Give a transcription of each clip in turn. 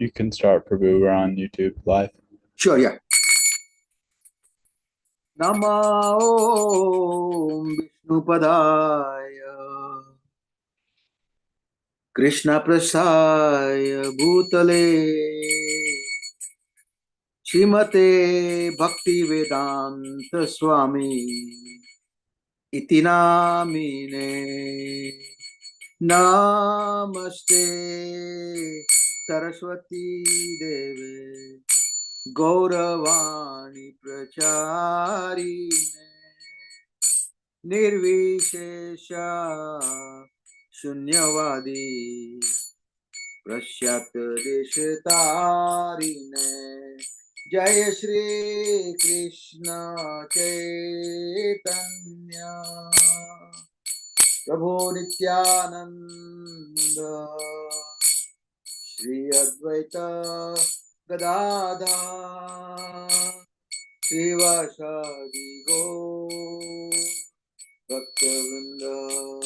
You can start, Prabhu. We're on YouTube live. Sure, yeah. Namo Vishnupadaya Krishna Prasaya Bhutale Srimate Bhakti Vedanta Swami Iti Namine Namaste Saraswati Deve Gauravani Pracharine Nirvishesha Shunyavadi Prashyat Deshitarine Jai Shri Krishna Chaitanya Prabhu Nityananda Shri Advaita Gadadhar Srivasadi Gaur Bhaktivinoda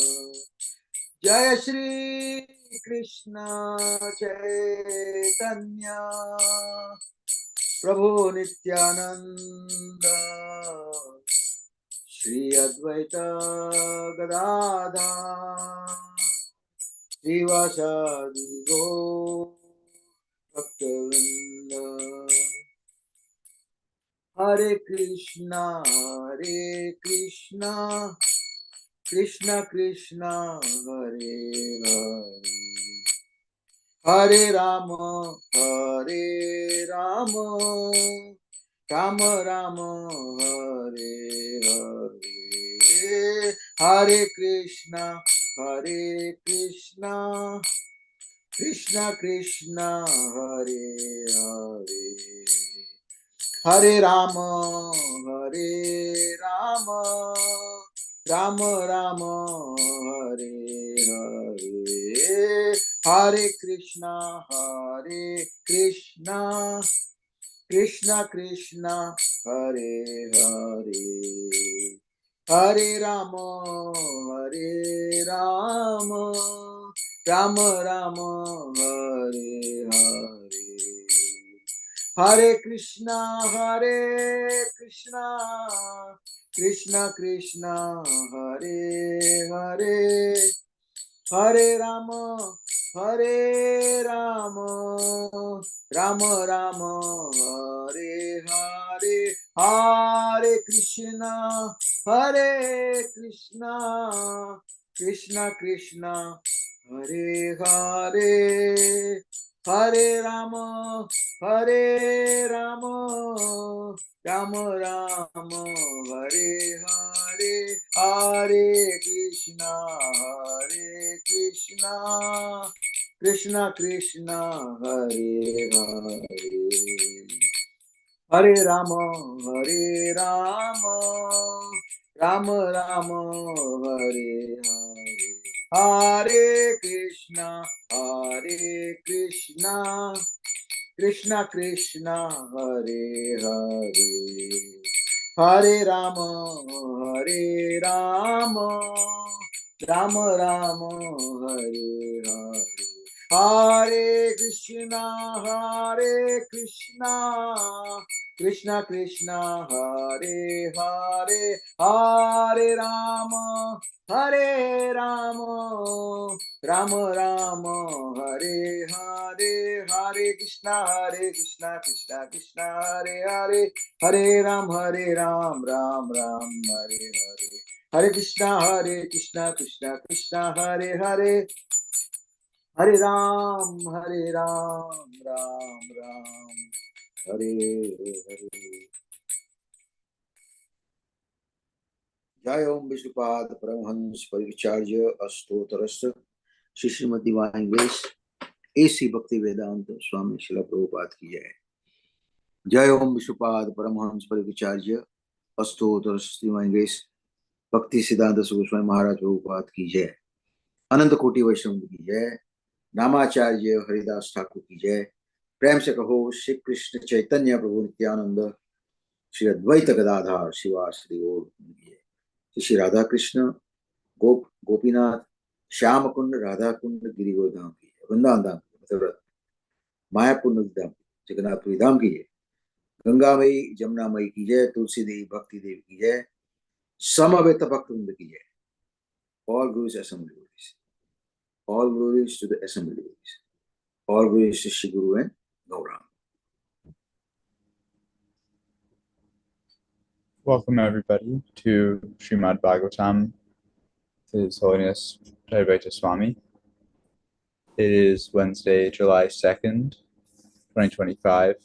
Jai Shri Krishna Chaitanya Prabhu Nityananda Shri Advaita Gadadhar Srivasadi Gaur Bhaktivinoda Hare Krishna Krishna Krishna Hare Hare Hare Rama Rama Rama Hare Hare Hare Krishna Krishna Krishna Hare Hare Hare Rama Rama Rama Hare Hare Hare Krishna Krishna Krishna Hare Hare Hare Rama Rama Rama Hare Hare Hare Krishna Krishna Krishna Hare Hare Hare Rama Rama Rama Hare Hare Hare Krishna Krishna Krishna Hare Hare Hare Rama Rama Rama Hare Hare Hare Krishna Krishna Krishna Hare Hare Hare Rama Rama Rama Hare Hare Hare Krishna Krishna Krishna Hare Hare Hare Rama Rama Rama Hare Hare Hare Krishna Krishna Krishna Hare Hare Hare Rama Rama Rama Hare Hare Hare Krishna Krishna Krishna Hare Hare Hare Ram Ram Ram Hare Hare Hare Krishna Krishna Krishna Hare Hare Hare Ram Ram Ram Hare Hare Jai Om Vishnupada Paramhans Parivicarya Astotarasya Shri Srimad Divine Grace A.C. Bhakti Vedanta Swami Srila Prabhupada ki jai. Jai Om Vishnupada Paramhans Parivicarya Astotarasya Divine Grace Bhakti Siddhanta Swami Maharaj Prabhupada ki jai. Ananta Koti Vaishnava ki jai. Namacharya Haridas Thakur ki jai. प्रेम से कहो श्री कृष्ण चैतन्य प्रभु नित्यानंद श्री अद्वैत गदाधर शिवाश्री गौर श्री राधा कृष्ण गोपीनाथ श्याम कुंड राधा कुंड गिरिगोधाम की वृंदावन धाम मायापुर धाम जगन्नाथपुरी धाम की जय, गंगा मई जमुना मई की जय, तुलसी देवी भक्ति देवी की जय, समवेत भक्तवृंद की जय. All glories assembly glories. All glories to the assembly glories. All glories to Shri Guru and Gaurang. Welcome everybody to Srimad Bhagavatam. His Holiness Jayādvaita Swami. It is Wednesday, July 2nd, 2025.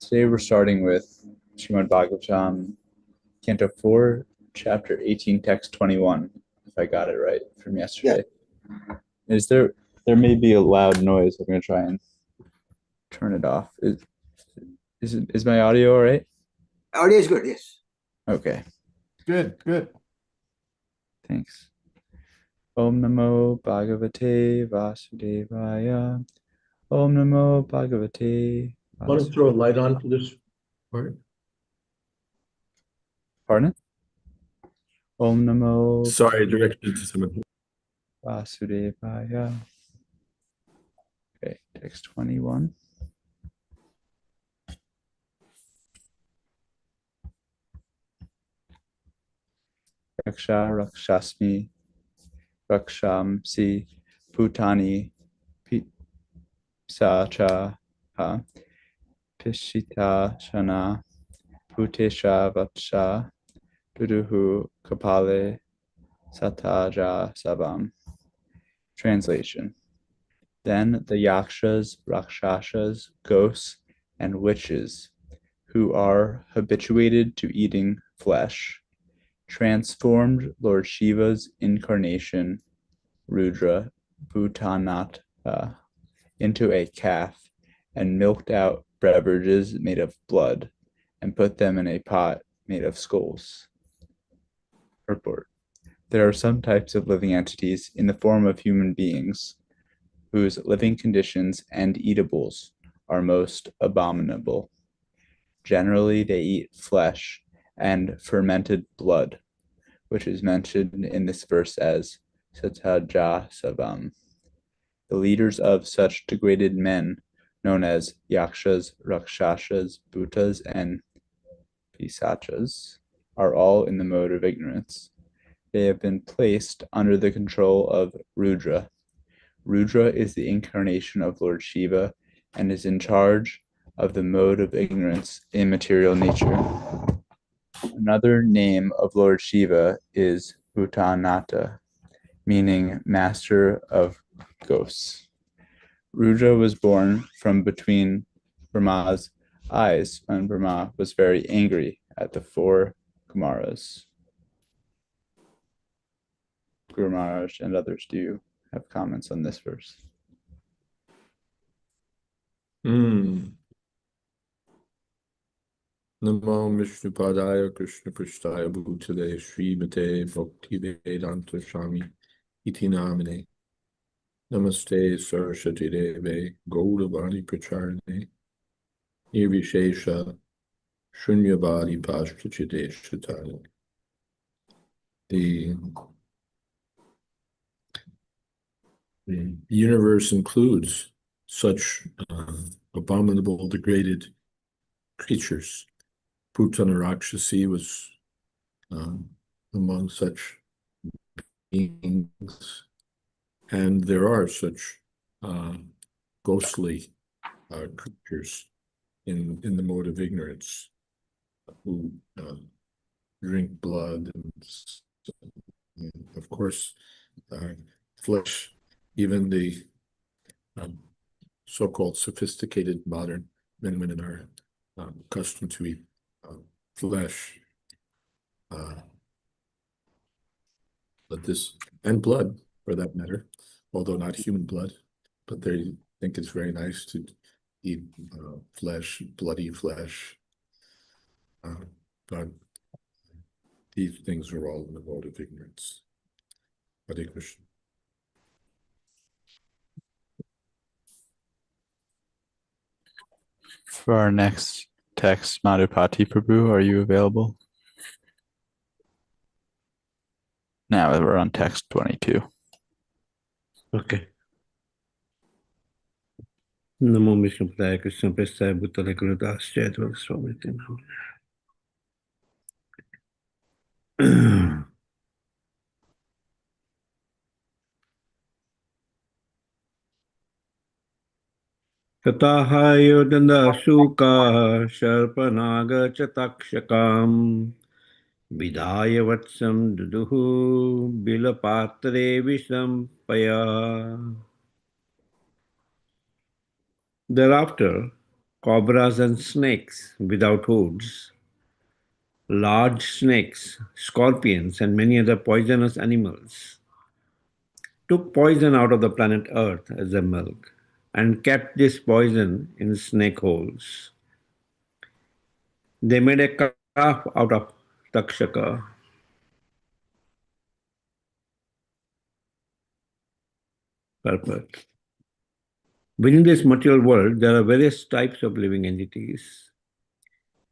Today we're starting with Srimad Bhagavatam, Canto 4, Chapter 18, Text 21, if I got it right from yesterday. Yeah. There may be a loud noise. I'm going to try and turn it off. Is my audio all right? Audio is good, yes. Okay. Good. Thanks. Om Namo Bhagavate Vasudevaya. Om Namo Bhagavate. Want to throw a light on for this part? Pardon? Om Namo. Sorry, directed to someone. Vasudevaya. Okay, text 21. Raksha Rakshasmi Rakshamsi Bhutani Sacha Pishita Shana Bhutesha Vatsha Duduhu Kapale Sataja Sabam. Translation. Then the yakshas, rakshasas, ghosts, and witches, who are habituated to eating flesh, transformed Lord Shiva's incarnation, Rudra Bhutanata, into a calf and milked out beverages made of blood and put them in a pot made of skulls. Purport. There are some types of living entities in the form of human beings whose living conditions and eatables are most abominable. Generally, they eat flesh and fermented blood, which is mentioned in this verse as Sataja Savam. The leaders of such degraded men, known as yakshas, rakshasas, bhutas, and pisachas, are all in the mode of ignorance. They have been placed under the control of Rudra. Rudra is the incarnation of Lord Shiva and is in charge of the mode of ignorance in material nature. Another name of Lord Shiva is Bhutanata, meaning master of ghosts. Rudra was born from between Brahma's eyes when Brahma was very angry at the four Kumaras. Guru Maharaj and others, do you have comments on this verse? Namo Vishnupadaya Krishna Prasthaya Bhutale Srimate Bhakti Vedanta Swami Iti Namine. Namaste Saraswati Deve Gauravani Pracharane Nirvishesha Shunyavadi Pashchachideshatana. The universe includes such abominable, degraded creatures. Putana Rakshasi was among such beings, and there are such ghostly creatures in the mode of ignorance who drink blood and of course flesh. Even the so-called sophisticated modern men and women are accustomed to eat flesh, but this, and blood for that matter, although not human blood, but they think it's very nice to eat flesh, bloody flesh. But these things are all in the mode of ignorance. Hare Krishna. For our next text, Madhupati Prabhu, are you available? Now we're on text 22. Okay. Namo Vishnu Padaya Krishna Prestaya Bhutale Gurudas Jayādvaita Swami. Tataha Yodanda Shuka Sharpanaga Chatakshakam Vidaya Vatsam Duduhu Bilapatre Visham Paya. Thereafter, cobras and snakes without hoods, large snakes, scorpions, and many other poisonous animals took poison out of the planet Earth as their milk and kept this poison in snake holes. They made a calf out of takshaka. Purport. Within this material world, there are various types of living entities.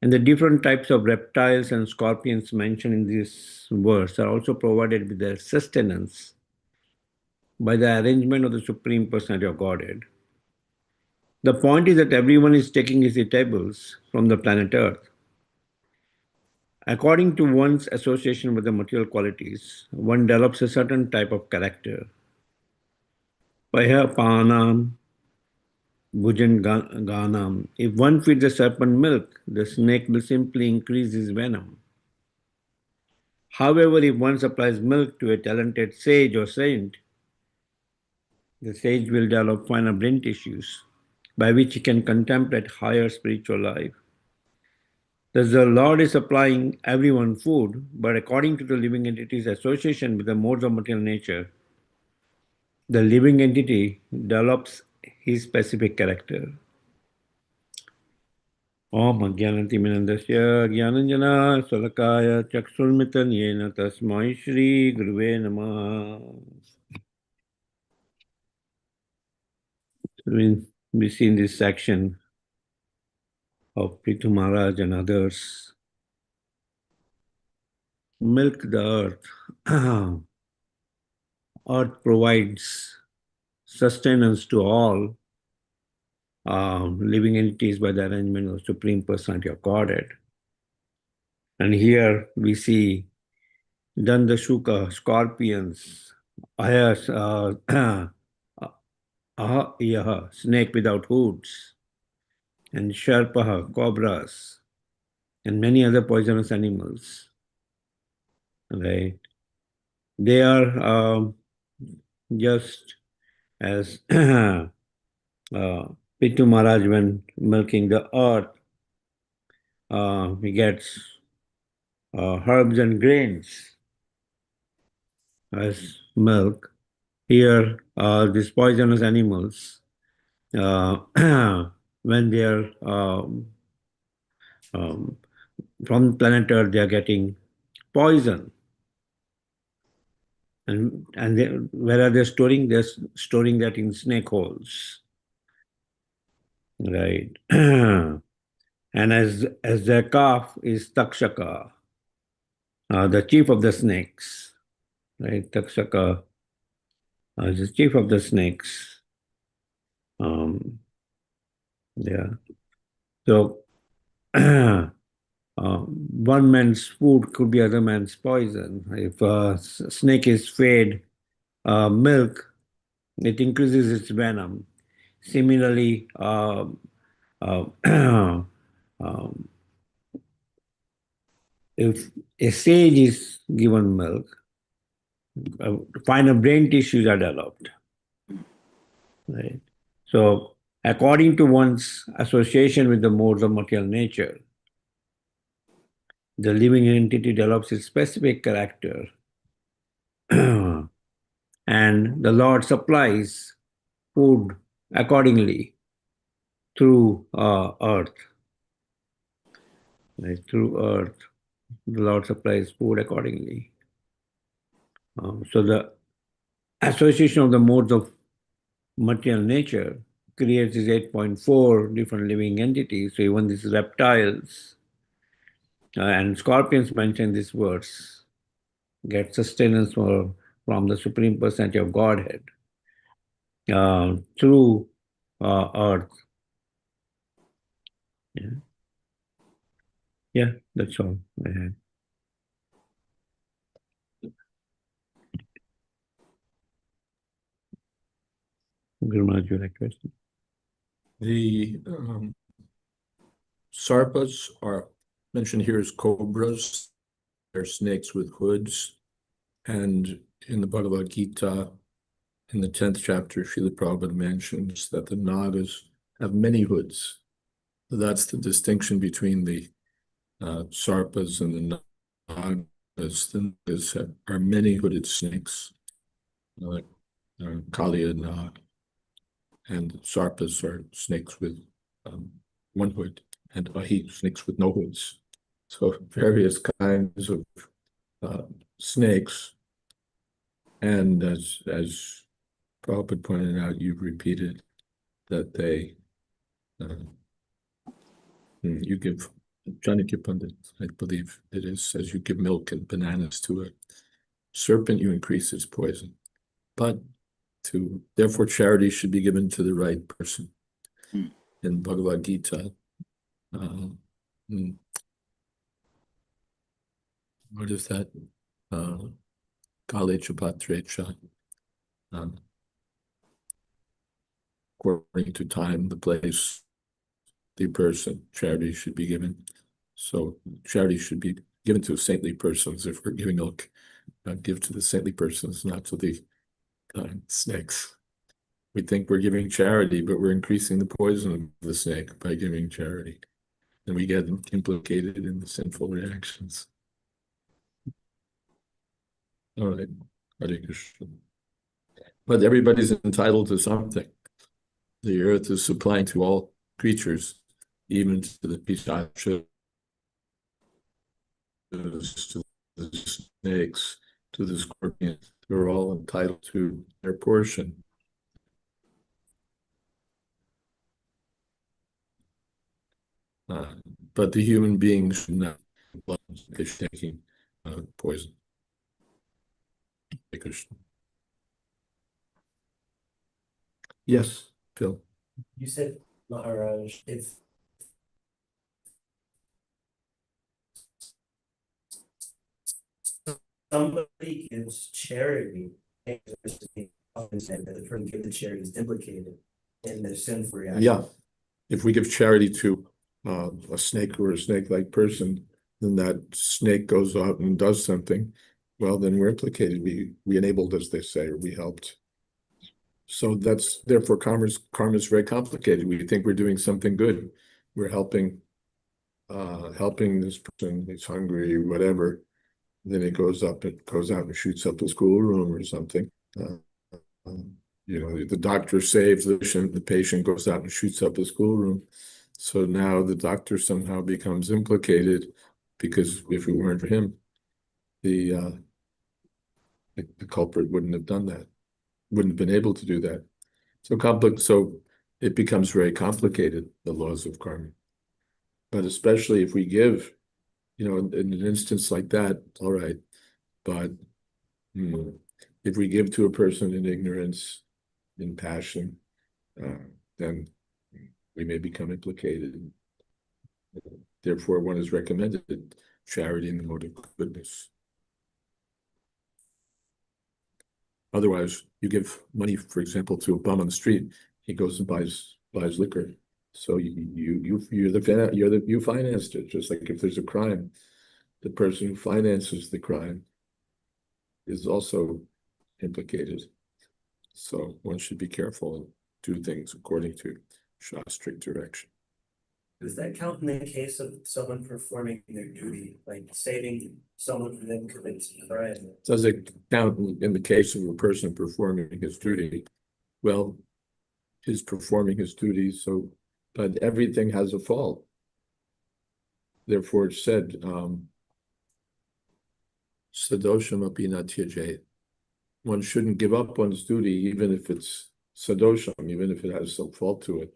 And the different types of reptiles and scorpions mentioned in this verse are also provided with their sustenance by the arrangement of the Supreme Personality of Godhead. The point is that everyone is taking his eatables from the planet Earth. According to one's association with the material qualities, one develops a certain type of character. Paya panam bhujan ganam. If one feeds the serpent milk, the snake will simply increase his venom. However, if one supplies milk to a talented sage or saint, the sage will develop finer brain tissues by which he can contemplate higher spiritual life. Thus, the Lord is supplying everyone food, but according to the living entity's association with the modes of material nature, the living entity develops his specific character. Om Ajnanati Minandasya Jnananjana Salakaya Chakshurmitan Yena Tasmai Shri Guruve Namah. We see in this section of Prithu Maharaj and others milk the earth. Earth provides sustenance to all living entities by the arrangement of Supreme Personality of Godhead. And here we see Dandashuka, scorpions, Ayas, Ahayaha, snake without hoods, and Sharpaha, cobras, and many other poisonous animals. Right? They are just as Pitu Maharaj, when milking the earth, he gets herbs and grains as milk. Here, these poisonous animals, when they are from planet Earth, they are getting poison. And where are they storing? They're storing that in snake holes. Right. And as their calf is Takshaka, the chief of the snakes. Right, Takshaka is the chief of the snakes. Yeah. So one man's food could be other man's poison. If a snake is fed milk, it increases its venom. Similarly, if a sage is given milk, finer brain tissues are developed. Right? So, according to one's association with the modes of material nature, the living entity develops its specific character, and the Lord supplies food accordingly through earth. Right? Through earth, the Lord supplies food accordingly. So the association of the modes of material nature creates these 8.4 different living entities. So even these reptiles and scorpions mentioned in this verse get sustenance from the Supreme Personality of Godhead through earth. Yeah, that's all I had. Guru Maharaj, you like question? The sarpas are mentioned here as cobras. They're snakes with hoods. And in the Bhagavad Gita, in the 10th chapter, Srila Prabhupada mentions that the nagas have many hoods. So that's the distinction between the sarpas and the nagas. The nagas are many hooded snakes, like Kaliya Nag, and sarpas are snakes with one hood, and ahi, snakes with no hoods. So various kinds of snakes. And as Prabhupada pointed out, you've repeated that they, you give, Janakya Pandit, I believe it is, says you give milk and bananas to a serpent, you increase its poison. But therefore charity should be given to the right person. In Bhagavad Gita, what is that? Kale Chapatrecha. According to time, the place, the person, charity should be given. So charity should be given to saintly persons. If we're giving milk, give to the saintly persons, not to the snakes. We think we're giving charity, but we're increasing the poison of the snake by giving charity. And we get implicated in the sinful reactions. All right, Hare Krishna. But everybody's entitled to something. The earth is supplying to all creatures, even to the Pishachas, to the snakes, to the scorpions. They're all entitled to their portion. But the human beings should not be taking poison. Yes, Phil. You said, Maharaj, if somebody gives charity, often said that the person giving the charity is implicated in their sinful reaction. Yeah, if we give charity to a snake or a snake-like person, then that snake goes out and does something, well, then we're implicated. We enabled, as they say, or we helped. So that's, therefore, karma is very complicated. We think we're doing something good. We're helping this person, he's hungry, whatever. Then it goes out and shoots up the schoolroom or something. The doctor saves the patient goes out and shoots up the schoolroom. So now the doctor somehow becomes implicated, because if it weren't for him, the culprit wouldn't have done that, wouldn't have been able to do that. So it becomes very complicated, the laws of karma. But especially if we give, in an instance like that, all right. But if we give to a person in ignorance, in passion, then we may become implicated. Therefore, one is recommended charity in the mode of goodness. Otherwise, you give money, for example, to a bum on the street, he goes and buys liquor. So you financed it. Just like if there's a crime, the person who finances the crime is also implicated. So one should be careful and do things according to Shastric direction. Does that count in the case of someone performing their duty, like saving someone who then commits a crime? Does it count in the case of a person performing his duty? Well, he's performing his duty, but everything has a fault. Therefore, it said, sadosham api na tyajayat. One shouldn't give up one's duty, even if it's sadosham, even if it has some fault to it.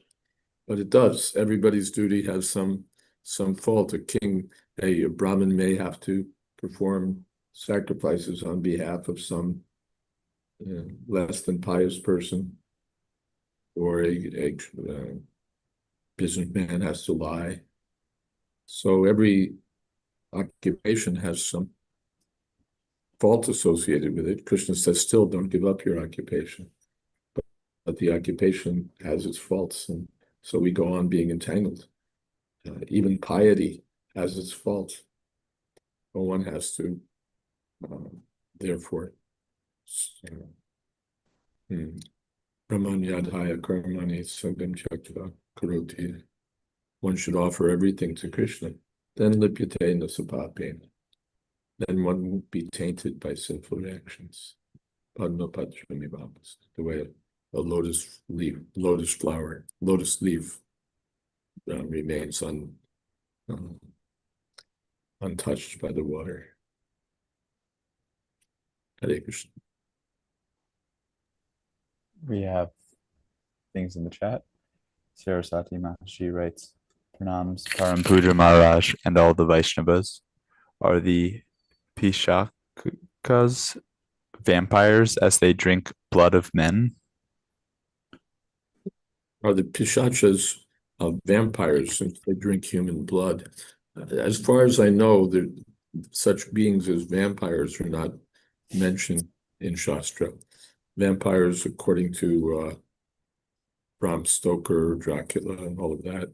But it does. Everybody's duty has some fault. A Brahmin may have to perform sacrifices on behalf of some less than pious person. or a businessman has to lie. So every occupation has some fault associated with it. Krishna says, still don't give up your occupation. But the occupation has its faults, and so we go on being entangled. Even piety has its faults. But one has to, therefore, Brahmanyadhaya karmani sangam chakra karoti. One should offer everything to Krishna. Then lipyate nasapapena. Then one won't be tainted by sinful reactions. The way a lotus leaf remains untouched by the water. Hare Krishna. We have things in the chat. Saraswati Maharshi writes, Pranams Param Puja Maharaj and all the Vaishnavas. Are the Pishakas vampires as they drink blood of men? Are the Pishachas vampires since they drink human blood? As far as I know, such beings as vampires are not mentioned in Shastra. Vampires, according to Bram Stoker, Dracula, and all of that,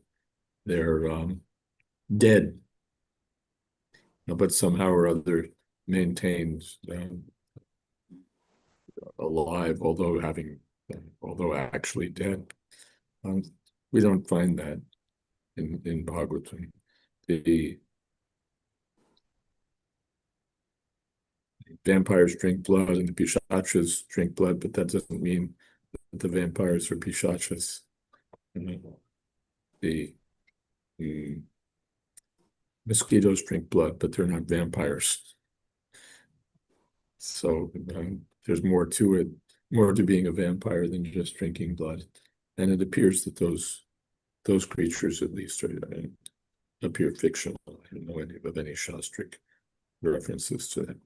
they're dead, but somehow or other maintained alive, although actually dead. We don't find that in Bhagavatam. The vampires drink blood and the Pishachas drink blood, but that doesn't mean that the vampires are Pishachas. The mosquitoes drink blood, but they're not vampires. So there's more to it, more to being a vampire than just drinking blood. And it appears that those creatures, at least, appear fictional. I don't know of any Shastric references to that.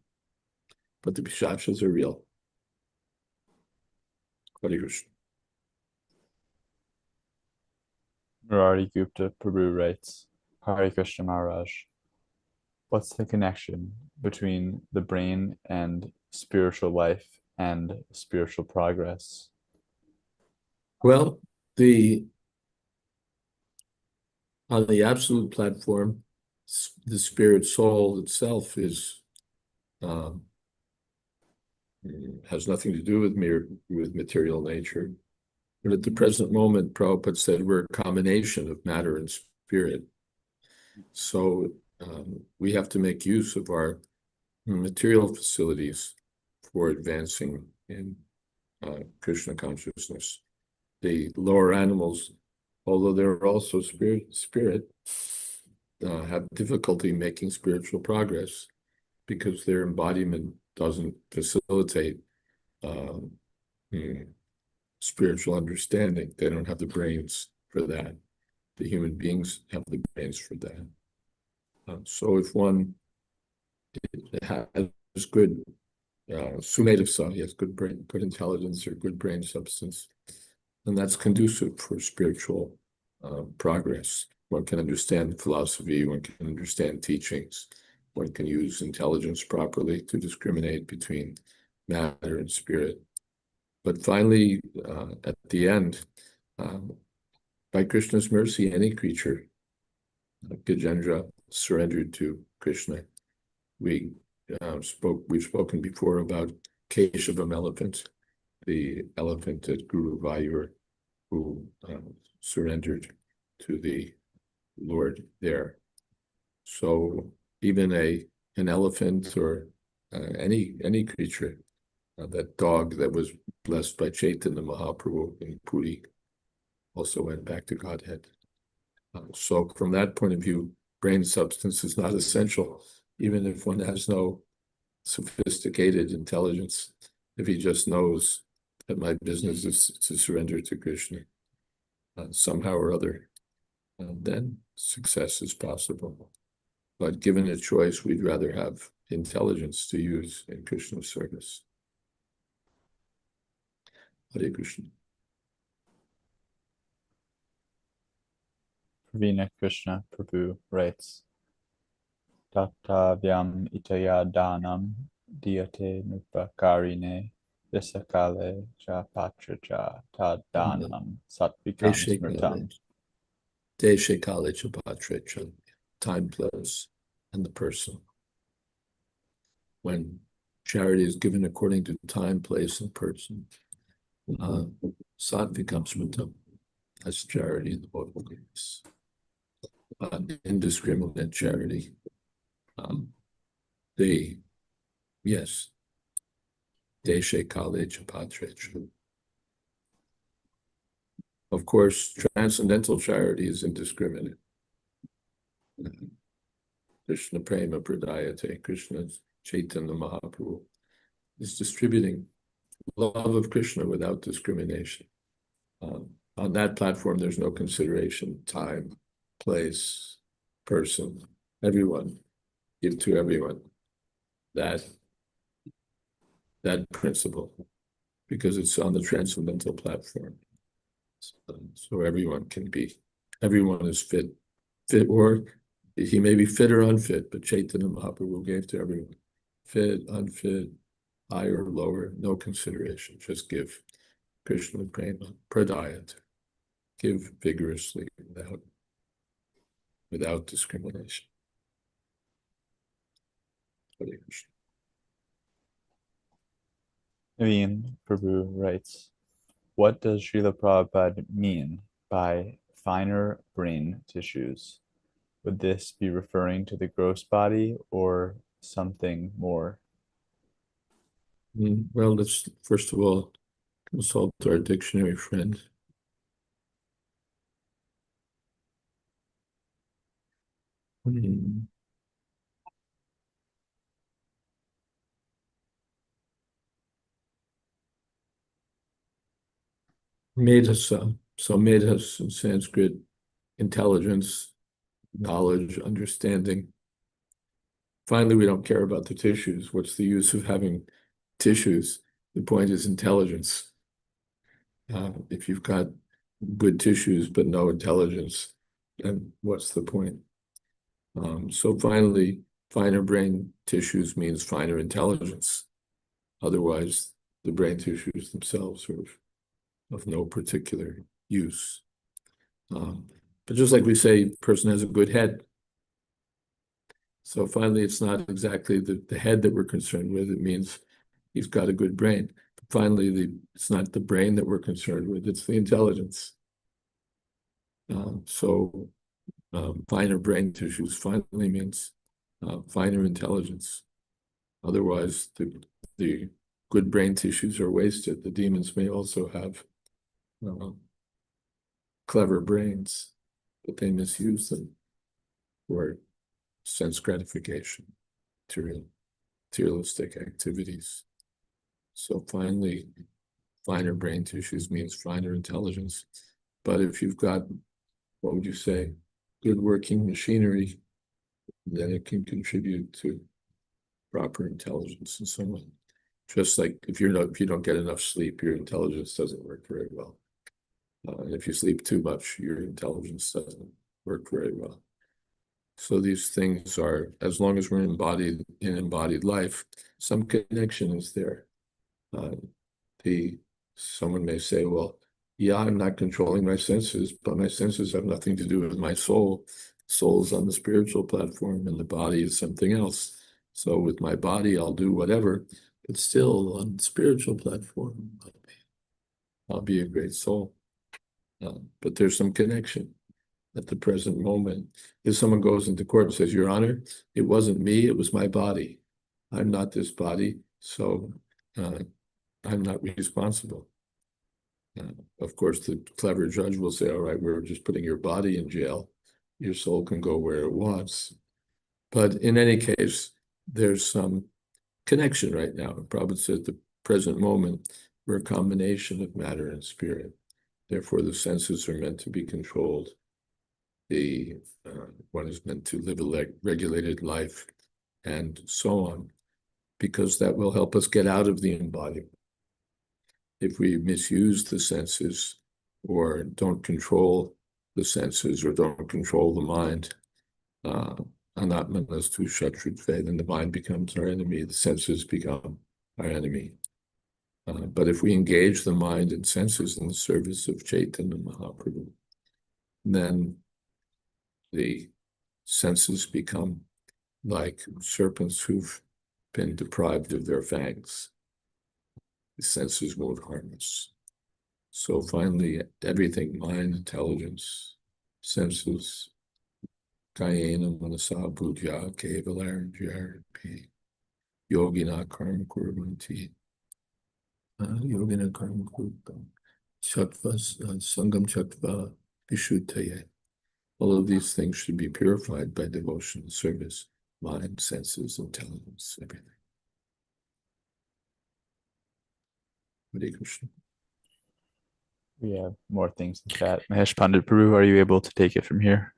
But the Pishachas are real. Hare Krishna. Murari Gupta Prabhu writes, Hare Krishna Maharaj. What's the connection between the brain and spiritual life and spiritual progress? Well, on the absolute platform, the spirit soul itself has nothing to do with material nature. But at the present moment, Prabhupada said we're a combination of matter and spirit. So we have to make use of our material facilities for advancing in Krishna consciousness. The lower animals, although they're also spirit, have difficulty making spiritual progress because their embodiment doesn't facilitate spiritual understanding. They don't have the brains for that. The human beings have the brains for that. So if one has good sumedasa, he has good brain, good intelligence, or good brain substance, then that's conducive for spiritual progress. One can understand philosophy, one can understand teachings, one can use intelligence properly to discriminate between matter and spirit. But finally, at the end, by Krishna's mercy, any creature, Gajendra, surrendered to Krishna. We've spoken before about Keshavam elephant, the elephant at Guru Vayur, who surrendered to the Lord there. So even an elephant or any creature, that dog that was blessed by Chaitanya Mahaprabhu in Puri, also went back to Godhead. So from that point of view, brain substance is not essential, even if one has no sophisticated intelligence. If he just knows that my business is to surrender to Krishna somehow or other, then success is possible. But given a choice, we'd rather have intelligence to use in Krishna's service. Hare Krishna. Pravina Krishna Prabhu writes, Tattavyam itayadanam diyate nupakarine visakale cha patracha tadanam satvikam smritam. Deshe Kale Chapatrecha, time, place, and the person. When charity is given according to time, place, and person, Satvikam Smritam. That's charity in the book of goodness. Indiscriminate charity. Yes, Deshe Kale Chapatrecha. Of course, transcendental charity is indiscriminate. Krishna Prema Pradayate, Krishna's Chaitanya Mahaprabhu is distributing love of Krishna without discrimination. On that platform, there's no consideration, time, place, person, everyone, give to everyone. That principle, because it's on the transcendental platform. So everyone is fit, or he may be fit or unfit, but Chaitanya Mahaprabhu gave to everyone. Fit, unfit, higher, lower, no consideration, just give. Krishna Prema Pradayate, give vigorously without discrimination. Hare Krishna. Naveen Prabhu writes, what does Srila Prabhupada mean by finer brain tissues? Would this be referring to the gross body or something more? Well, let's first of all consult our dictionary friend. Medhasa. So medhas in Sanskrit, intelligence, knowledge, understanding. Finally, we don't care about the tissues. What's the use of having tissues? The point is intelligence. If you've got good tissues but no intelligence, then what's the point? So finally, finer brain tissues means finer intelligence. Otherwise, the brain tissues themselves are of no particular use. But just like we say, a person has a good head. So finally, it's not exactly the head that we're concerned with. It means he's got a good brain. But finally, it's not the brain that we're concerned with, it's the intelligence. Finer brain tissues finally means finer intelligence. Otherwise, the good brain tissues are wasted. The demons may also have clever brains, but they misuse them for sense gratification, materialistic activities. So finally, finer brain tissues means finer intelligence. But if you've got, what would you say, good working machinery, then it can contribute to proper intelligence and so on. Just like if you don't get enough sleep, your intelligence doesn't work very well. And if you sleep too much, your intelligence doesn't work very well. So these things are, as long as we're in embodied life, some connection is there. Someone may say, well, yeah, I'm not controlling my senses, but my senses have nothing to do with my soul. Soul's on the spiritual platform and the body is something else. So with my body, I'll do whatever, but still on the spiritual platform, I'll be a great soul. But there's some connection at the present moment. If someone goes into court and says, Your Honor, it wasn't me, it was my body. I'm not this body, so I'm not responsible. Of course, the clever judge will say, all right, we're just putting your body in jail. Your soul can go where it wants. But in any case, there's some connection right now. Prabhupada said at the present moment, we're a combination of matter and spirit. Therefore, the senses are meant to be controlled. One is meant to live a regulated life and so on, because that will help us get out of the embodiment. If we misuse the senses or don't control the senses or don't control the mind. Anatmanas tu shatrutve, then the mind becomes our enemy, the senses become our enemy. But if we engage the mind and senses in the service of Chaitanya Mahaprabhu, then the senses become like serpents who've been deprived of their fangs. The senses won't harm us. So finally, everything, mind, intelligence, senses, kayena manasa buddhya kevalarjyarpi yogina karma kurvanti yogina karma kurvanti chattvas sangam chattva vishuddhaya. All of these things should be purified by devotion, service, mind, senses, intelligence, everything. Hare Krishna. We have more things in chat. Mahesh Pandit Prabhu, are you able to take it from here?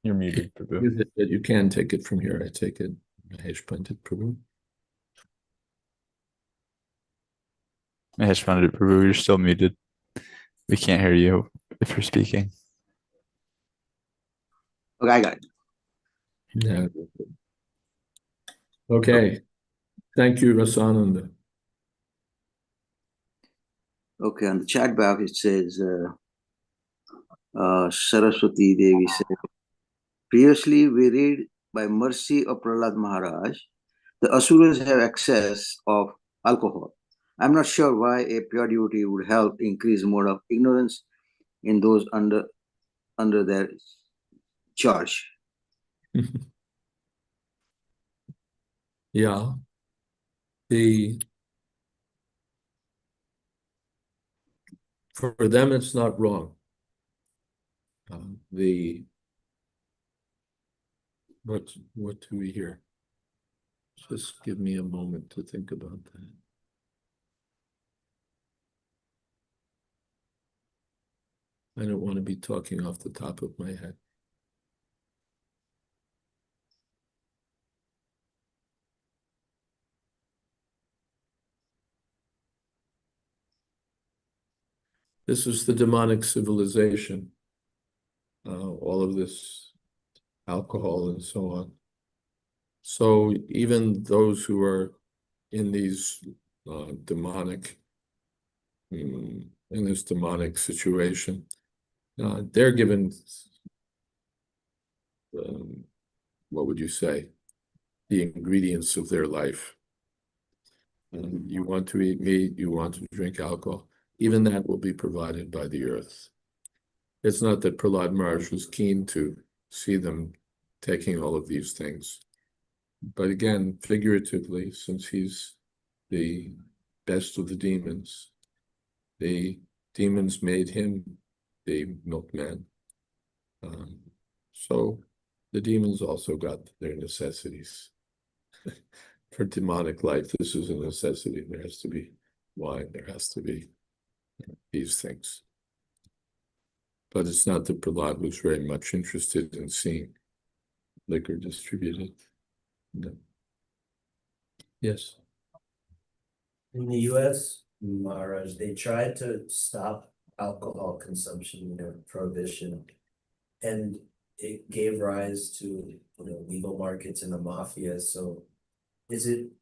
You're muted, Prabhu. You can take it from here. I take it, Mahesh Pandit Prabhu. Mahesh Pandit Prabhu, you're still muted. We can't hear you if you're speaking. Okay, I got it. Yeah. Okay. Thank you, Rasananda. Okay, on the chat box it says, Saraswati Devi said, previously we read by mercy of Prahlad Maharaj, the Asuras have excess of alcohol. I'm not sure why a pure devotee would help increase mode of ignorance in those under their charge. Yeah. For them, it's not wrong. What do we hear? Just give me a moment to think about that. I don't want to be talking off the top of my head. This is the demonic civilization. All of this alcohol and so on. So even those who are in these demonic, in this demonic situation, they're given, what would you say, the ingredients of their life. You want to eat meat, you want to drink alcohol, even that will be provided by the earth. It's not that Prahlad Maharaj was keen to see them taking all of these things. But again, figuratively, since he's the best of the demons made him the milkman. So the demons also got their necessities. For demonic life, this is a necessity. There has to be wine, there has to be these things. But it's not that Prahlad was very much interested in seeing liquor distributed. No. Yes. In the US, Maharaj, they tried to stop alcohol consumption, prohibition, and it gave rise to, legal markets and the mafia. So is it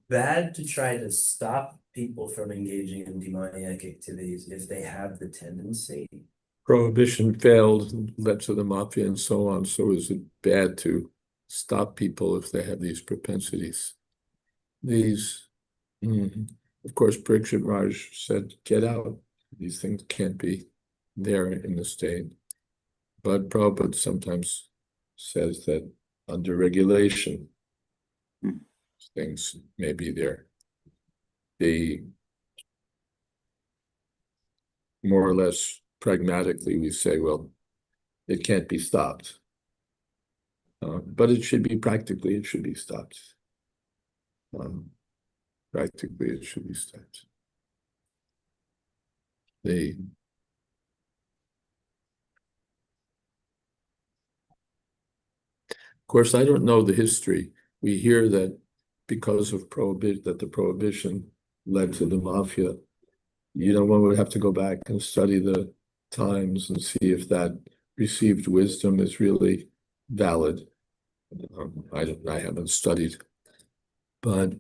bad to try to stop people from engaging in demoniac activities if they have the tendency? Prohibition failed and led to the mafia and so on. So is it bad to stop people if they have these propensities? Of course, Parikshit Raj said, get out. These things can't be there in the state. But Prabhupada sometimes says that under regulation, things may be there. More or less pragmatically, we say, well, it can't be stopped. But it should be practically, it should be stopped. Practically, it should be stopped. Of course, I don't know the history. We hear that because of the prohibition led to the mafia. one would have to go back and study the times and see if that received wisdom is really valid. I haven't studied, but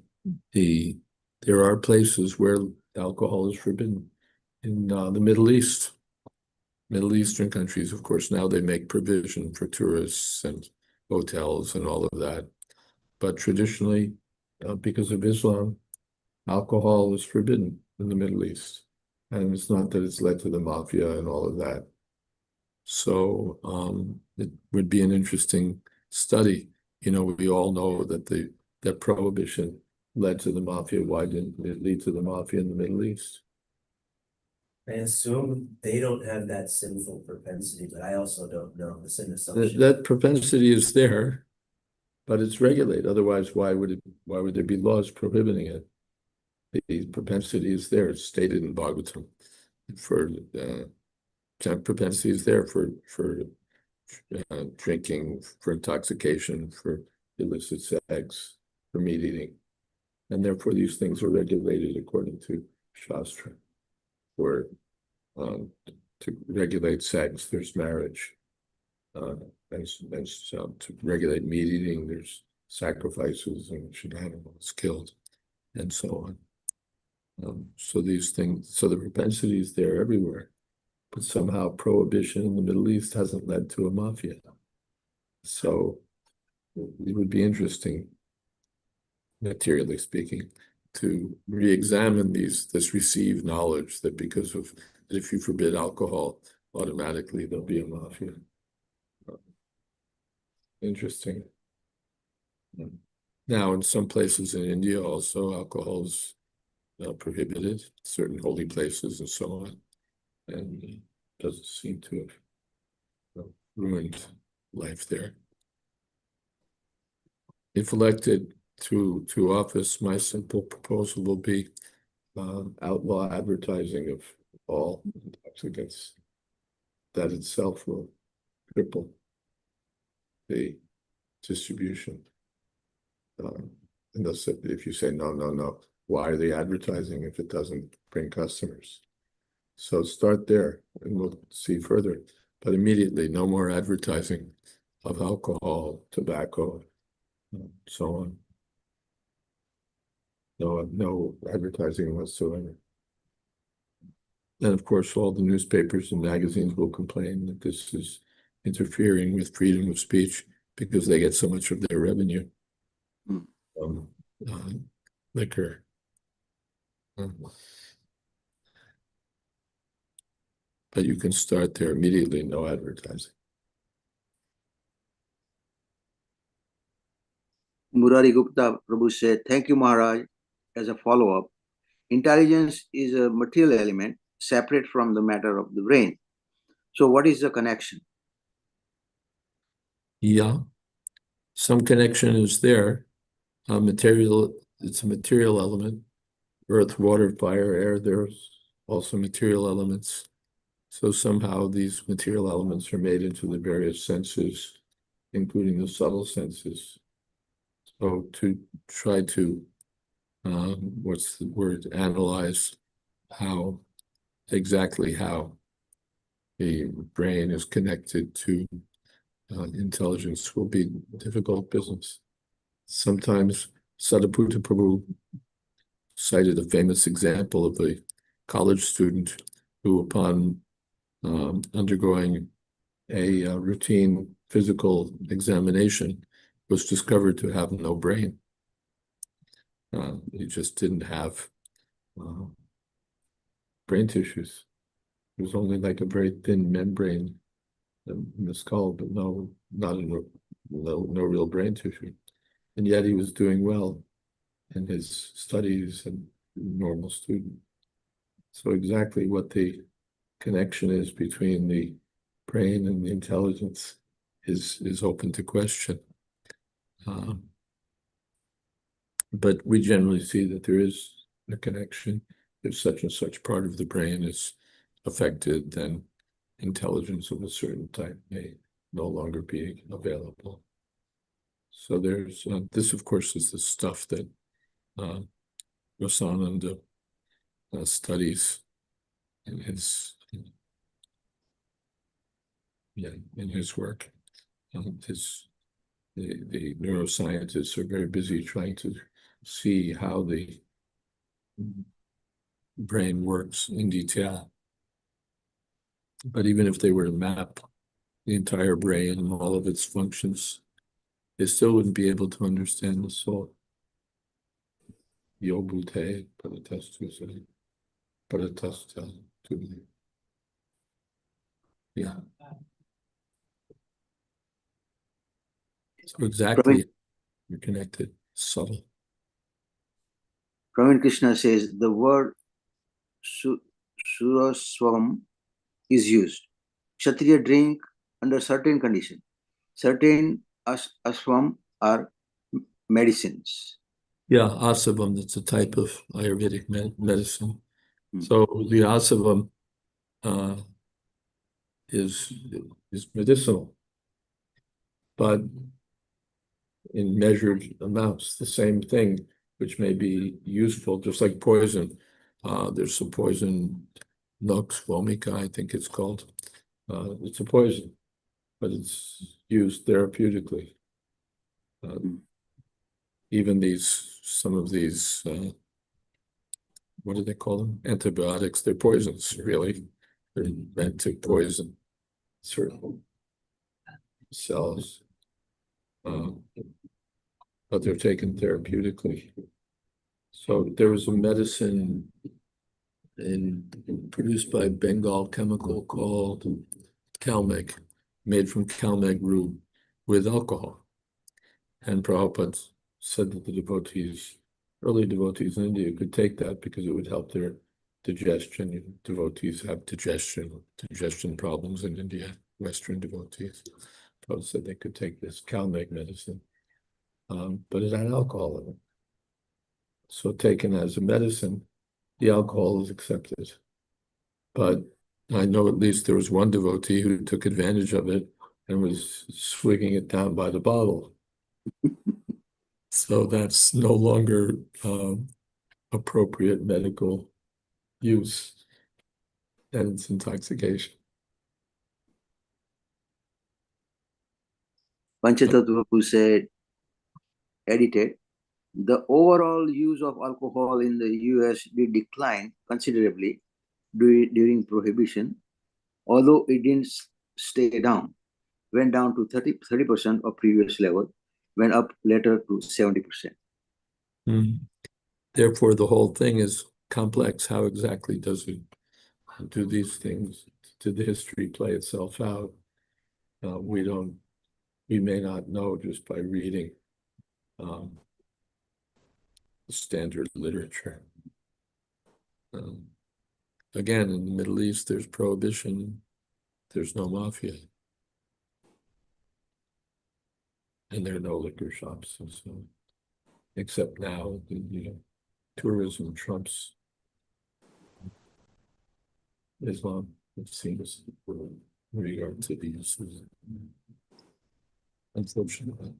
there are places where alcohol is forbidden in the Middle East. Middle Eastern countries, of course, now they make provision for tourists and hotels and all of that. But traditionally, because of Islam, alcohol is forbidden in the Middle East. And it's not that it's led to the mafia and all of that. So it would be an interesting study. We all know that that prohibition led to the mafia. Why didn't it lead to the mafia in the Middle East? I assume they don't have that sinful propensity, but I also don't know. It's an assumption. That propensity is there, but it's regulated. Otherwise, why would there be laws prohibiting it? The propensity is there. It's stated in Bhagavatam. Propensity is there for drinking, for intoxication, for illicit sex, for meat eating, and therefore these things are regulated according to Shastra. Or to regulate sex, there's marriage. And to regulate meat eating, there's sacrifices and should animals killed, and so on. So these things, so the propensity is there everywhere, but somehow prohibition in the Middle East hasn't led to a mafia. So it would be interesting, materially speaking, to re-examine this received knowledge that because of that if you forbid alcohol, automatically there'll be a mafia. Interesting. Now, in some places in India, also alcohol is prohibited, certain holy places and so on, and it doesn't seem to have ruined life there. If elected to office, my simple proposal will be outlaw advertising of all intoxicants. That itself will cripple the distribution. And they'll say, if you say no, why are they advertising if it doesn't bring customers? So start there, and we'll see further. But immediately, no more advertising of alcohol, tobacco, so on. No advertising whatsoever. And of course, all the newspapers and magazines will complain that this is interfering with freedom of speech because they get so much of their revenue from liquor. But you can start there immediately, no advertising. Murari Gupta Prabhu said, thank you, Maharaj. As a follow-up, intelligence is a material element separate from the matter of the brain. So what is the connection? Yeah, some connection is there. It's a material element. Earth, water, fire, air, there's also material elements. So somehow these material elements are made into the various senses, including the subtle senses. So to try to, what's the word, analyze exactly how the brain is connected to intelligence will be difficult business. Sometimes Sadhaputta Prabhu cited a famous example of a college student who, upon undergoing a routine physical examination, was discovered to have no brain. He just didn't have brain tissues. It was only like a very thin membrane in the skull, but no real brain tissue. And yet he was doing well in his studies and normal student. So exactly what the connection is between the brain and the intelligence is open to question. But we generally see that there is a connection. If such and such part of the brain is affected, then intelligence of a certain type may no longer be available. So there's this, of course, is the stuff that Rasananda studies in his work. The neuroscientists are very busy trying to see how the brain works in detail. But even if they were to map the entire brain and all of its functions, they still wouldn't be able to understand the soul. Yobute paratastuse, paratasta to me. Yeah. So exactly, you're connected, subtle. Praveen Krishna says the word suraswam is used. Kshatriya drink under certain condition. Certain aswam are medicines. Yeah, asavam, that's a type of Ayurvedic medicine. Hmm. So the asavam is medicinal, but in measured amounts, the same thing, which may be useful, just like poison. There's some poison, Nux vomica, I think it's called. It's a poison, but it's used therapeutically. Even some of these, what do they call them? Antibiotics, they're poisons, really. They're meant to poison certain cells, but they're taken therapeutically. So there was a medicine produced by Bengal Chemical called Calmeg, made from Calmeg root with alcohol. And Prabhupada said that the devotees, early devotees in India, could take that because it would help their digestion. Devotees have digestion problems in India, Western devotees. Prabhupada said they could take this Calmeg medicine, but it had alcohol in it. So taken as a medicine, the alcohol is accepted. But I know at least there was one devotee who took advantage of it and was swigging it down by the bottle. So that's no longer appropriate medical use, and it's intoxication. Panchatattva Prabhu said, edited, the overall use of alcohol in the US did decline considerably during prohibition, although it didn't stay down. Went down to 30% of previous level, went up later to 70%. Therefore, the whole thing is complex. How exactly does it do these things? Did the history play itself out? We may not know just by reading standard literature. Again, in the Middle East, there's prohibition. There's no mafia. And there are no liquor shops. And so, except now, tourism trumps Islam, it seems, in regard to these. Unfortunately.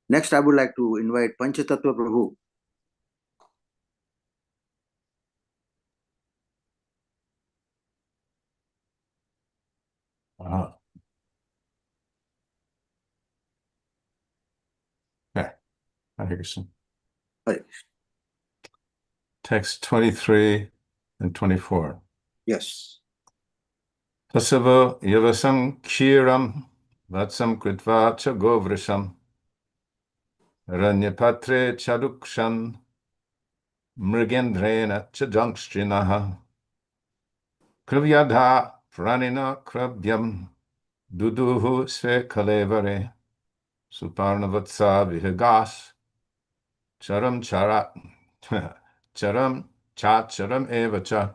Next, I would like to invite Panchatattva Prabhu. Okay, I hear you. Right. Text 23 and 24. Yes. Tasava yavasam kshiram vatsam kritva cha govrisham ranyapatre chadukshan mrigendrena cha jankstrinaha krivyadha pranina krabyam duduhu sve kalevare suparnavatsa vihagas charam charat charam evacha.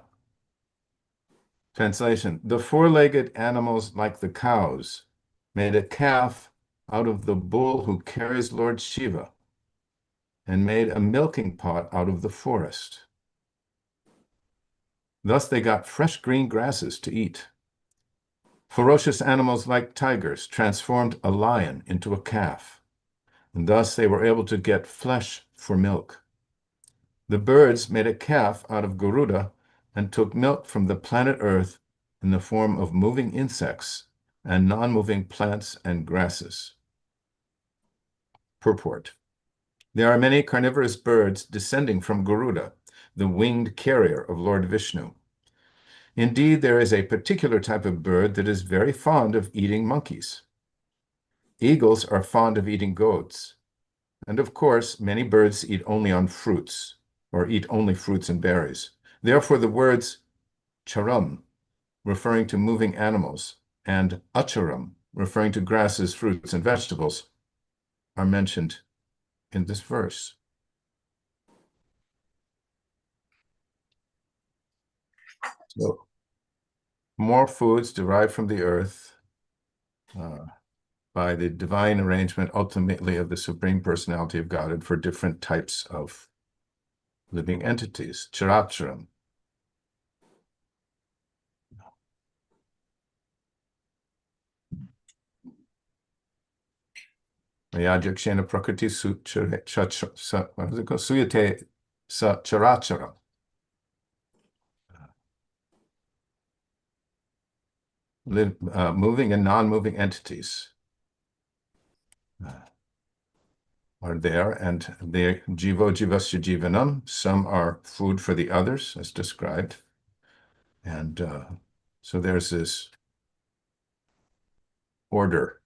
Translation: the four-legged animals, like the cows, made a calf out of the bull who carries Lord Shiva, and made a milking pot out of the forest. Thus they got fresh green grasses to eat. Ferocious animals like tigers transformed a lion into a calf, and thus they were able to get flesh for milk. The birds made a calf out of Garuda and took milk from the planet Earth in the form of moving insects and non-moving plants and grasses. Purport. There are many carnivorous birds descending from Garuda, the winged carrier of Lord Vishnu. Indeed, there is a particular type of bird that is very fond of eating monkeys. Eagles are fond of eating goats. And of course, many birds eat only on fruits, or eat only fruits and berries. Therefore, the words charam, referring to moving animals, and acharam, referring to grasses, fruits, and vegetables, are mentioned in this verse. So, more foods derived from the earth by the divine arrangement, ultimately of the Supreme Personality of Godhead, for different types of living entities, characharam. Yajakshena prakriti suyate sa characharam. Moving and non-moving entities are there, and the jivo jivasya jivanam, some are food for the others, as described. And so there's this order,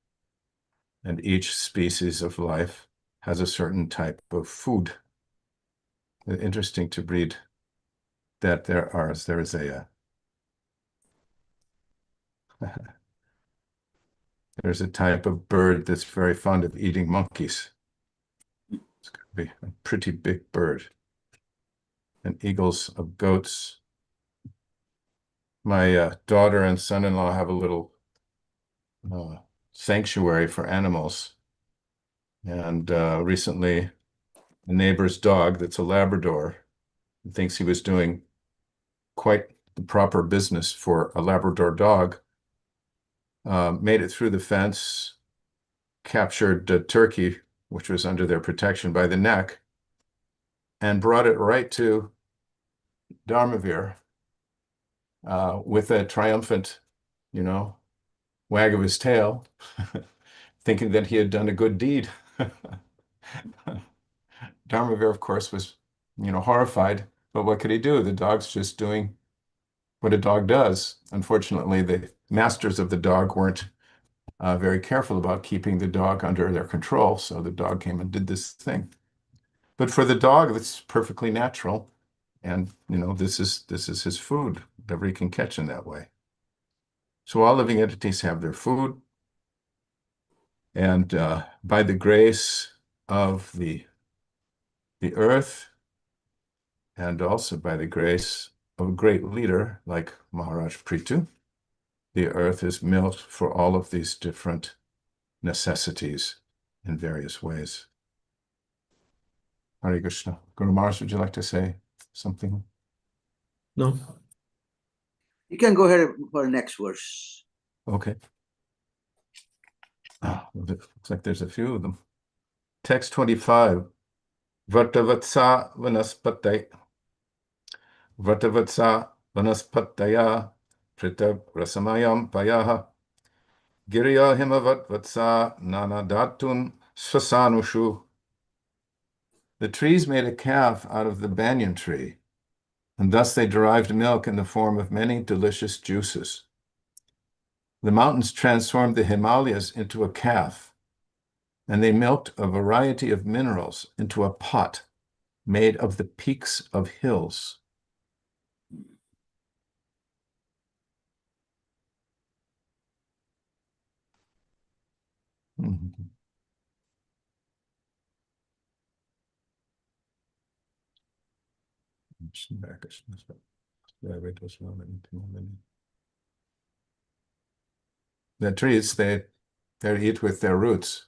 and each species of life has a certain type of food. It's interesting to read that there is there's a type of bird that's very fond of eating monkeys. It's going to be a pretty big bird. And eagles of goats. My daughter and son-in-law have a little sanctuary for animals. And recently, a neighbor's dog that's a Labrador thinks he was doing quite the proper business for a Labrador dog, made it through the fence, captured a turkey, which was under their protection, by the neck, and brought it right to Dharmavir with a triumphant, wag of his tail, thinking that he had done a good deed. Dharmavir, of course, was, horrified, but what could he do? The dog's just doing what a dog does. Unfortunately, the masters of the dog weren't very careful about keeping the dog under their control, so the dog came and did this thing. But for the dog, it's perfectly natural, and this is his food, whatever he can catch in that way. So all living entities have their food, and by the grace of the earth, and also by the grace of a great leader like Maharaj Prithu, the earth is milked for all of these different necessities in various ways. Hare Krishna. Guru Maharaj, would you like to say something? No. You can go ahead for the next verse. Okay. Looks like there's a few of them. Text 25. Vratavatsa vanaspataya prita rasamayam payaha giriya himavatvatsa nanadatun swasanushu. The trees made a calf out of the banyan tree, and thus they derived milk in the form of many delicious juices. The mountains transformed the Himalayas into a calf, and they milked a variety of minerals into a pot made of the peaks of hills. Mm-hmm. The trees, they eat with their roots.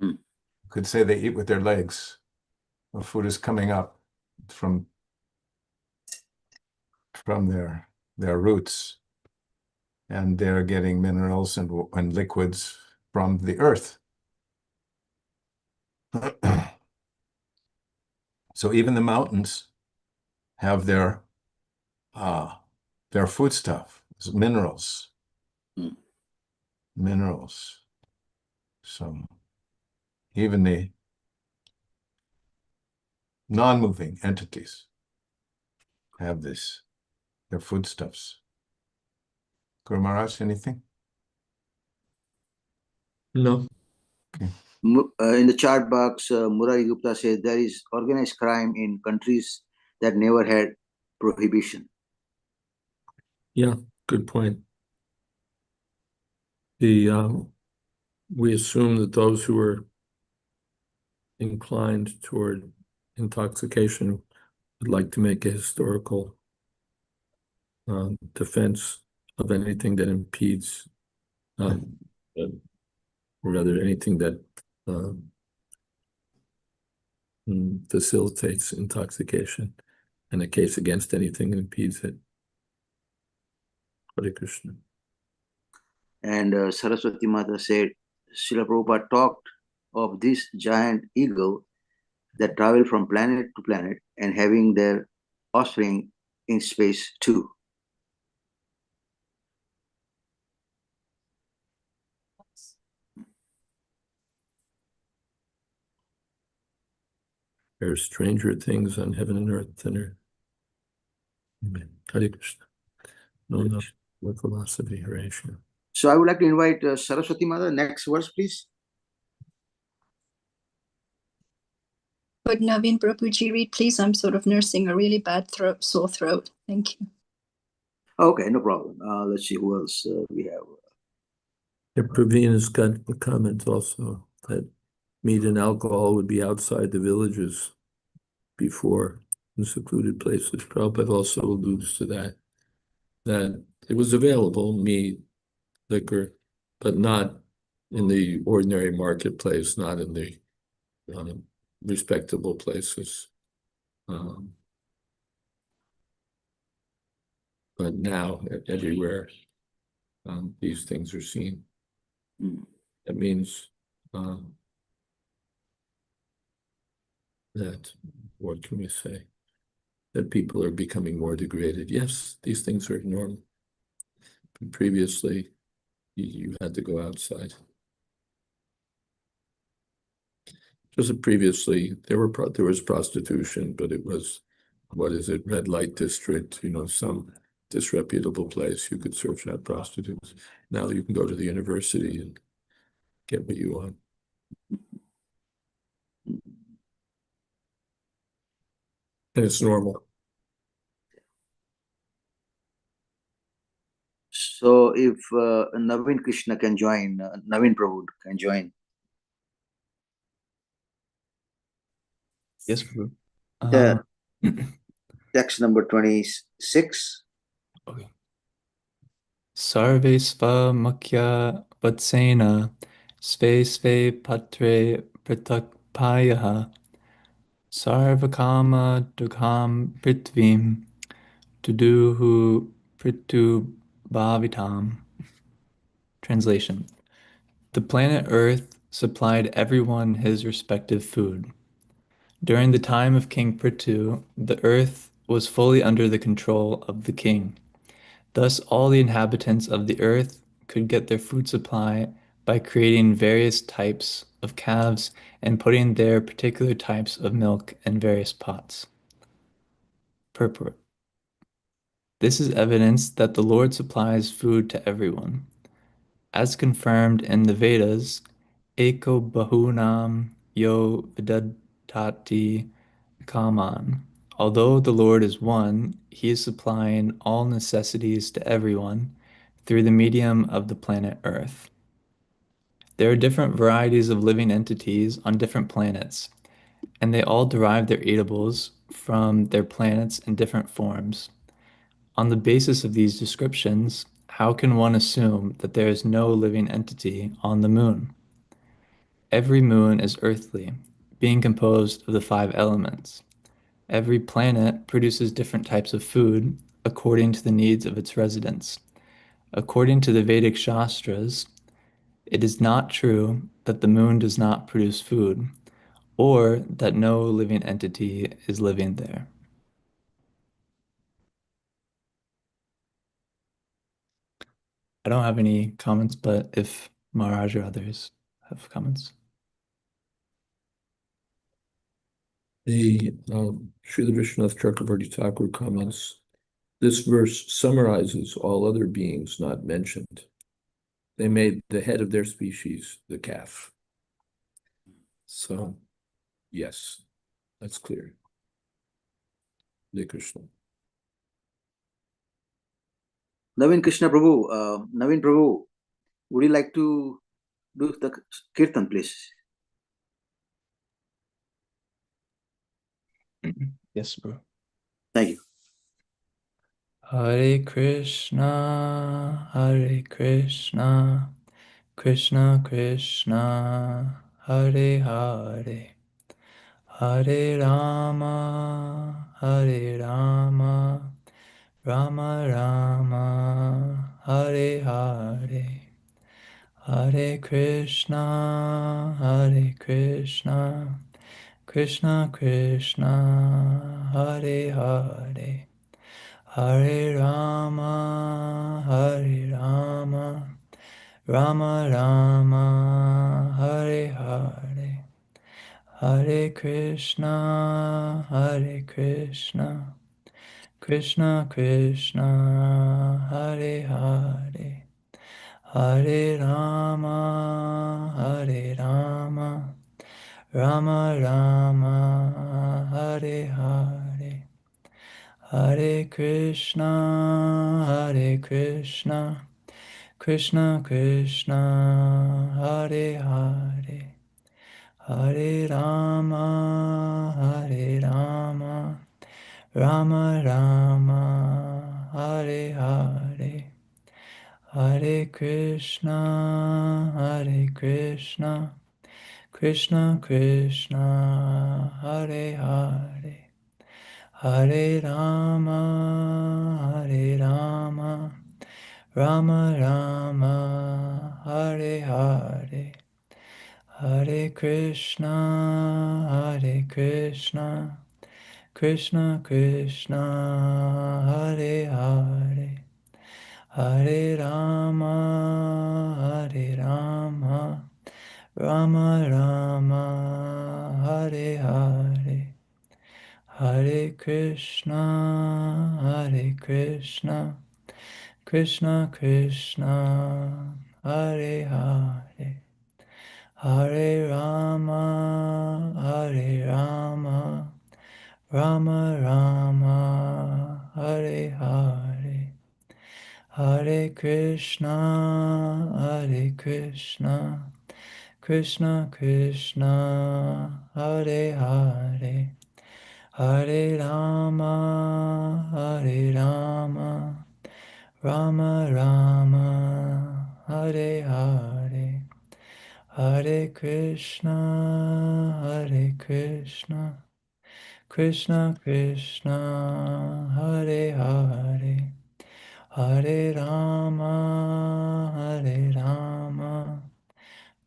You could say they eat with their legs. The food is coming up from their roots, and they're getting minerals and liquids from the earth. So even the mountains have their foodstuff, minerals. Mm. Minerals. So even the non-moving entities have this, their foodstuffs. Guru Maharaj, anything? No. In the chat box, Murari Gupta says there is organized crime in countries that never had prohibition. Yeah, good point. We assume that those who are inclined toward intoxication would like to make a historical defense of anything that impedes, or rather anything that facilitates intoxication, and a case against anything that impedes it. Hare Krishna. And Saraswati Mata said, Srila Prabhupada talked of this giant eagle that travel from planet to planet and having their offspring in space too. There are stranger things on heaven and earth than are. Amen. Hare Krishna. No philosophy, Hare Krishna. So I would like to invite Saraswati Mata. Next verse, please. Would Naveen Prabhuji read, please? I'm sort of nursing a really bad sore throat. Thank you. Okay, no problem. Let's see who else we have. Praveen has got a comment also that meat and alcohol would be outside the villages before in secluded places. Prabhupada also alludes to that it was available, meat, liquor, but not in the ordinary marketplace, not in the respectable places. But now everywhere these things are seen. That means that, what can we say? That people are becoming more degraded. Yes, these things are normal. Previously, you had to go outside. Just previously, there was prostitution, but it was, what is it, red light district, some disreputable place you could search out prostitutes. Now you can go to the university and get what you want. And it's normal. So if Naveen Krishna can join, Naveen Prabhu can join. Yes, Prabhu. Text number 26. Okay. Sarve sva makya vatsena sve patre pratakpayaha sarvakama dukham prithvim tuduhu pritu bhavitam. Translation. The planet Earth supplied everyone his respective food. During the time of King Prithu, the earth was fully under the control of the king. Thus, all the inhabitants of the earth could get their food supply by creating various types of calves and putting their particular types of milk in various pots. Purport. This is evidence that the Lord supplies food to everyone. As confirmed in the Vedas, Eko Bahunam Yo Vidadati Kaman. Although the Lord is one, he is supplying all necessities to everyone through the medium of the planet Earth. There are different varieties of living entities on different planets, and they all derive their eatables from their planets in different forms. On the basis of these descriptions, how can one assume that there is no living entity on the moon? Every moon is earthly, being composed of the 5 elements. Every planet produces different types of food according to the needs of its residents. According to the Vedic Shastras, it is not true that the moon does not produce food, or that no living entity is living there. I don't have any comments, but if Maharaj or others have comments. The Srila Vishwanath Chakravarti Thakur comments, this verse summarizes all other beings not mentioned. They made the head of their species the calf. So, yes, that's clear. Hare Krishna. Naveen Prabhu, would you like to do the kirtan, please? Yes, bro. Thank you. Hare Krishna, Krishna Krishna, Hare Hare, Hare Rama, Rama Rama, Hare Hare, Hare Krishna, Krishna Krishna, Hare Hare, Hare Rama, Rama Rama, Hare Hare, Hare Krishna, Krishna Krishna, Hare Hare, Hare Rama, Rama Rama, Hare Hare, Hare Krishna, Krishna Krishna, Hare Hare, Hare Rama, Rama Rama, Hare Hare, Hare Krishna, Krishna Krishna, Hare Hare, Hare Rama, Rama Rama, Hare Hare, Hare Krishna, Krishna Krishna, Hare Hare, Hare Rama, Rama Rama, Hare Hare, Hare Krishna, Krishna Krishna, Hare Hare, Hare Rama, Rama Rama, Hare Hare, Hare Krishna, Krishna Krishna, Hare Hare, Hare Rama, Rama Rama, Hare Hare, Hare Krishna, Krishna Krishna, Hare Hare, Hare Rama,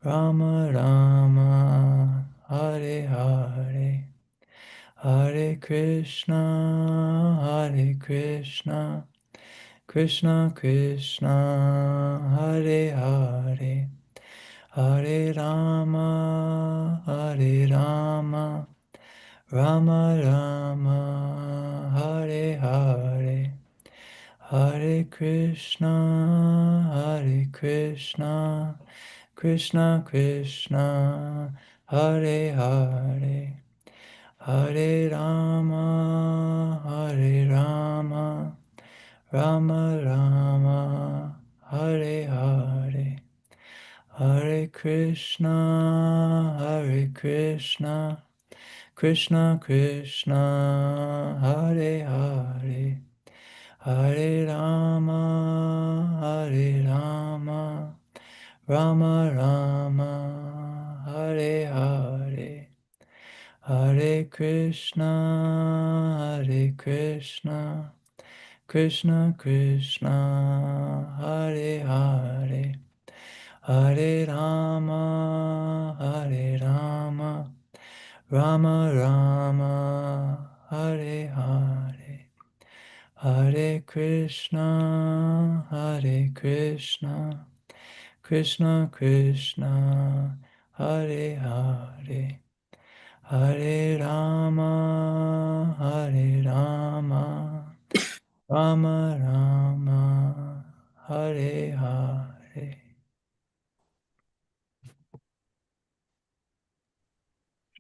Rama Rama, Hare Hare, Hare Krishna, Krishna Krishna, Hare Hare, Hare Rama, Rama Rama, Hare Hare, Hare Krishna, Krishna Krishna, Hare Hare, Hare Rama, Rama Rama, Hare Hare, Hare Krishna, Krishna Krishna, Hare Hare, Hare Rama, Rama Rama, Hare Hare, Hare Krishna, Krishna Krishna, Hare Hare, Hare Rama, Rama Rama, Hare Hare, Hare Krishna, Krishna Krishna, Hare Hare, Hare Rama, Rama Rama, Hare Hare.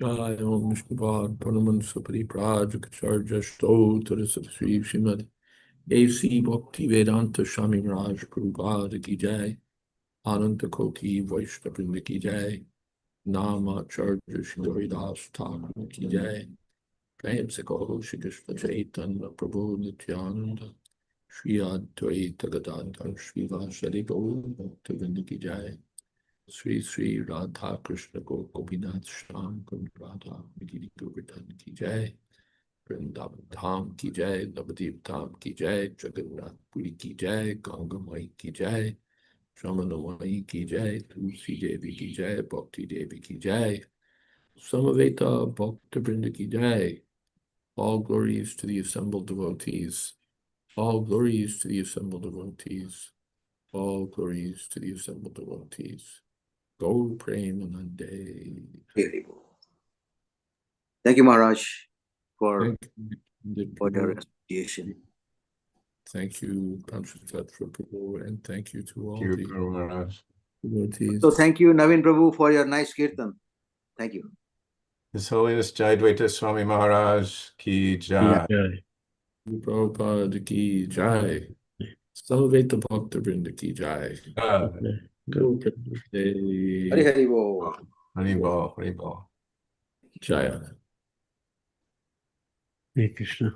Jai Om Vishnuvad Paraman Sapari Prajacharya Stotra Sri Srimad A.C. Bhakti Vedanta Swami Raj Prabhupada Ki Jai Ananta Koti Vaishnavrinda Ki Jai Nama Acharya Shri Haridas Thakur Ki Jai Prem Se Kaho Shri Krishna Chaitanya Prabhu Nityananda Shri Advaita Gadadhar Shri Vasari Gaur Bhaktivinoda Ki Jai Sri Sri Radha Krishna Gopinath Sham Kund Radha Giri Govardhan Ki Jai Vrindavan Dham Ki Jai Navadip Dham Ki Jai Jagannath Puri Ki Jai Ganga Mai Ki Jai Shamana Mai Ki Jai Tulsi Devi Ki Jai Bhakti Devi Ki Jai Samaveta Bhakta Vrinda Ki Jai. All glories to the assembled devotees. All glories to the assembled devotees. All glories to the assembled devotees. Go Premanande. Very good. Thank you, Maharaj, for Thank your you, association. thank you, Panchatattva Prabhu, and thank you to all Thank you, the Guru Maharaj. devotees. So thank you, Naveen Prabhu, for your nice kirtan. Thank you. His Holiness Jayādvaita Swami Maharaj Ki Jai. Prabhupada Ki Jai. Samaveta Bhakta Vrinda Ki Jai. Go Premanande. Hari Hari Bo. Haribol, Haribol. Jaya. Hare Krishna.